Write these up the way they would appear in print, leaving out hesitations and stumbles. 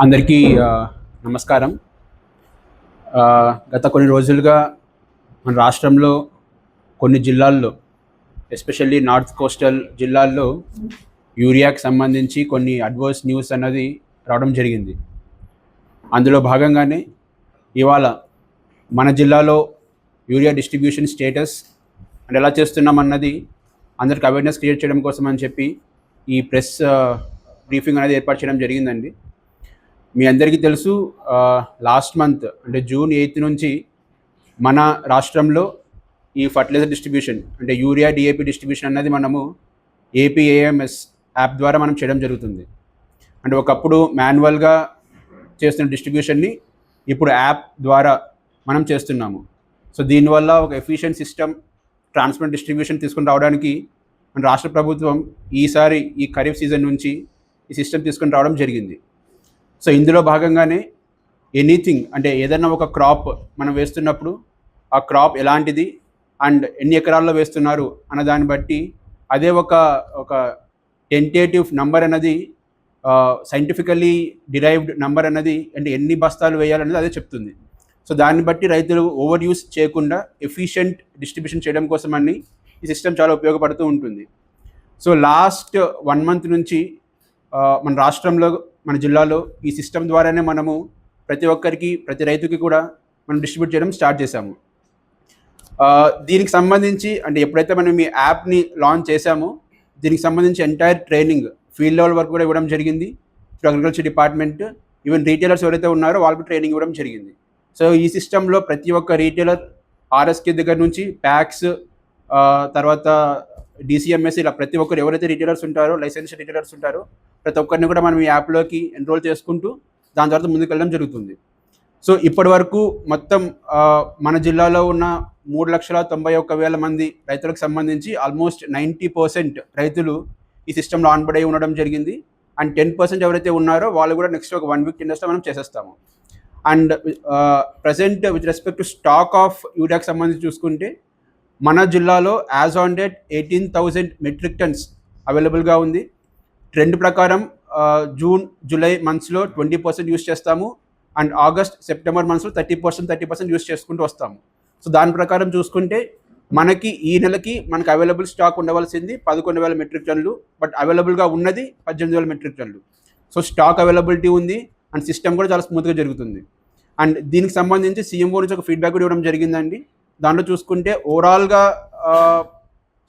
అందరికీ నమస్కారం. గత కొన్ని రోజులుగా మన రాష్ట్రంలో కొన్ని జిల్లాల్లో ఎస్పెషల్లీ నార్త్ కోస్టల్ జిల్లాల్లో యూరియాకి సంబంధించి కొన్ని అడ్వర్స్ న్యూస్ అన్నది రావడం జరిగింది. అందులో భాగంగానే ఇవాళ మన జిల్లాలో యూరియా డిస్ట్రిబ్యూషన్ స్టేటస్ అండ్ ఎలా చేస్తున్నామన్నది అందరికి అవేర్నెస్ క్రియేట్ చేయడం కోసం అని చెప్పి ఈ ప్రెస్ బ్రీఫింగ్ అనేది ఏర్పాటు చేయడం జరిగిందండి. మీ అందరికీ తెలుసు, లాస్ట్ మంత్ అంటే జూన్ 8 నుంచి మన రాష్ట్రంలో ఈ ఫర్టిలైజర్ డిస్ట్రిబ్యూషన్ అంటే యూరియా డిఏపి డిస్ట్రిబ్యూషన్ అన్నది మనము ఏపీఏఎంఎస్ యాప్ ద్వారా మనం చేయడం జరుగుతుంది. అంటే ఒకప్పుడు మాన్యువల్గా చేస్తున్న డిస్ట్రిబ్యూషన్ని ఇప్పుడు యాప్ ద్వారా మనం చేస్తున్నాము. సో దీనివల్ల ఒక ఎఫిషియెంట్ సిస్టమ్ ట్రాన్స్పరెంట్ డిస్ట్రిబ్యూషన్ తీసుకుని రావడానికి మన రాష్ట్ర ప్రభుత్వం ఈసారి ఈ ఖరీఫ్ సీజన్ నుంచి ఈ సిస్టమ్ తీసుకుని రావడం జరిగింది. సో ఇందులో భాగంగానే ఎనీథింగ్ అంటే ఏదైనా ఒక క్రాప్ మనం వేస్తున్నప్పుడు ఆ క్రాప్ ఎలాంటిది అండ్ ఎన్ని ఎకరాల్లో వేస్తున్నారు అన్న దాన్ని బట్టి అదే ఒక టెంటేటివ్ నంబర్ అన్నది సైంటిఫికల్లీ డిరైవ్డ్ నంబర్ అన్నది అంటే ఎన్ని బస్తాలు వేయాలనేది అదే చెప్తుంది. సో దాన్ని బట్టి రైతులు ఓవర్ యూస్ చేయకుండా ఎఫిషియెంట్ డిస్ట్రిబ్యూషన్ చేయడం కోసం అన్ని ఈ సిస్టమ్ చాలా ఉపయోగపడుతూ ఉంటుంది. సో లాస్ట్ 1 మంత్ నుంచి మన రాష్ట్రంలో మన జిల్లాలో ఈ సిస్టమ్ ద్వారానే మనము ప్రతి ఒక్కరికి ప్రతి రైతుకి కూడా మనం డిస్ట్రిబ్యూట్ చేయడం స్టార్ట్ చేశాము. దీనికి సంబంధించి అంటే ఎప్పుడైతే మనం ఈ యాప్ని లాంచ్ చేశామో దీనికి సంబంధించి ఎంటైర్ ట్రైనింగ్ ఫీల్డ్ లెవెల్ వరకు కూడా ఇవ్వడం జరిగింది. అగ్రికల్చర్ డిపార్ట్మెంట్ ఈవెన్ రీటైలర్స్ ఎవరైతే ఉన్నారో వాళ్ళకు ట్రైనింగ్ ఇవ్వడం జరిగింది. సో ఈ సిస్టంలో ప్రతి ఒక్క రీటైలర్ ఆర్ఎస్కే దగ్గర నుంచి ప్యాక్స్ తర్వాత డిసిఎంఎస్ ఇలా ప్రతి ఒక్కరు ఎవరైతే రీటైలర్స్ ఉంటారో లైసెన్స్ రీటైలర్స్ ఉంటారో ప్రతి ఒక్కరిని కూడా మనం ఈ యాప్లోకి ఎన్రోల్ చేసుకుంటూ దాని తర్వాత ముందుకు వెళ్ళడం జరుగుతుంది. సో ఇప్పటి వరకు మొత్తం మన జిల్లాలో ఉన్న 3,91,000 మంది రైతులకు సంబంధించి ఆల్మోస్ట్ 90% రైతులు ఈ సిస్టంలో ఆన్బోర్డ్ అయి ఉండడం జరిగింది. అండ్ 10% ఎవరైతే ఉన్నారో వాళ్ళు కూడా నెక్స్ట్ ఒక 1 వీక్ ఇండస్ట్రీ మనం చేసేస్తాము. And present with respect to stock of యూరియాకి సంబంధించి చూసుకుంటే మన జిల్లాలో as on date 18,000 metric tons అవైలబుల్గా ఉంది. ట్రెండ్ ప్రకారం జూన్ జూలై మంత్స్లో 20% యూస్ చేస్తాము అండ్ ఆగస్ట్ సెప్టెంబర్ మంత్స్లో 30% యూస్ చేసుకుంటూ వస్తాము. సో దాని ప్రకారం చూసుకుంటే మనకి ఈ నెలకి మనకు అవైలబుల్ స్టాక్ ఉండవలసింది 11,000 మెట్రిక్ టన్నులు, బట్ అవైలబుల్గా ఉన్నది 18,000 మెట్రిక్ టన్నులు. సో స్టాక్ అవైలబిలిటీ ఉంది అండ్ సిస్టమ్ కూడా చాలా స్మూత్గా జరుగుతుంది. అండ్ దీనికి సంబంధించి సీఎంఓ నుంచి ఒక ఫీడ్బ్యాక్ కూడా ఇవ్వడం జరిగిందండి. దాంట్లో చూసుకుంటే ఓవరాల్గా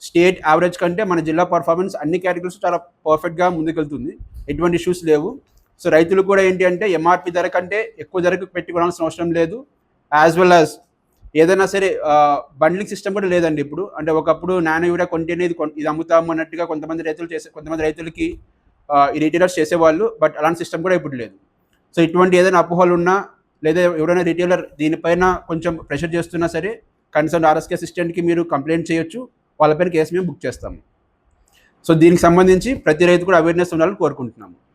స్టేట్ యావరేజ్ కంటే మన జిల్లా పర్ఫార్మెన్స్ అన్ని కేటగిరీస్ చాలా పర్ఫెక్ట్గా ముందుకెళ్తుంది, ఎటువంటి ఇష్యూస్ లేవు. సో రైతులు కూడా ఏంటి అంటే ఎంఆర్పి ధర కంటే ఎక్కువ ధరకు పెట్టుకోవాల్సిన అవసరం లేదు. యాజ్ వెల్ యాజ్ ఏదైనా సరే బండ్లింగ్ సిస్టమ్ కూడా లేదండి ఇప్పుడు. అంటే ఒకప్పుడు నానో యూరియా కొంటేనే ఇది అమ్ముతాము అన్నట్టుగా కొంతమంది రైతులకి ఈ రీటైలర్స్ చేసేవాళ్ళు, బట్ అలాంటి సిస్టమ్ కూడా ఇప్పుడు లేదు. సో ఇటువంటి ఏదైనా అపోహలు ఉన్నా లేదా ఎవరైనా రీటైలర్ దీనిపైన కొంచెం ప్రెషర్ చేస్తున్నా సరే కన్సర్న్ ఆర్ఎస్కే అసిస్టెంట్కి మీరు కంప్లైంట్ చేయొచ్చు, వాళ్ళపైన కేసు మేము బుక్ చేస్తాము. సో దీనికి సంబంధించి ప్రతి రైతు కూడా అవేర్నెస్ ఉండాలని కోరుకుంటున్నాము.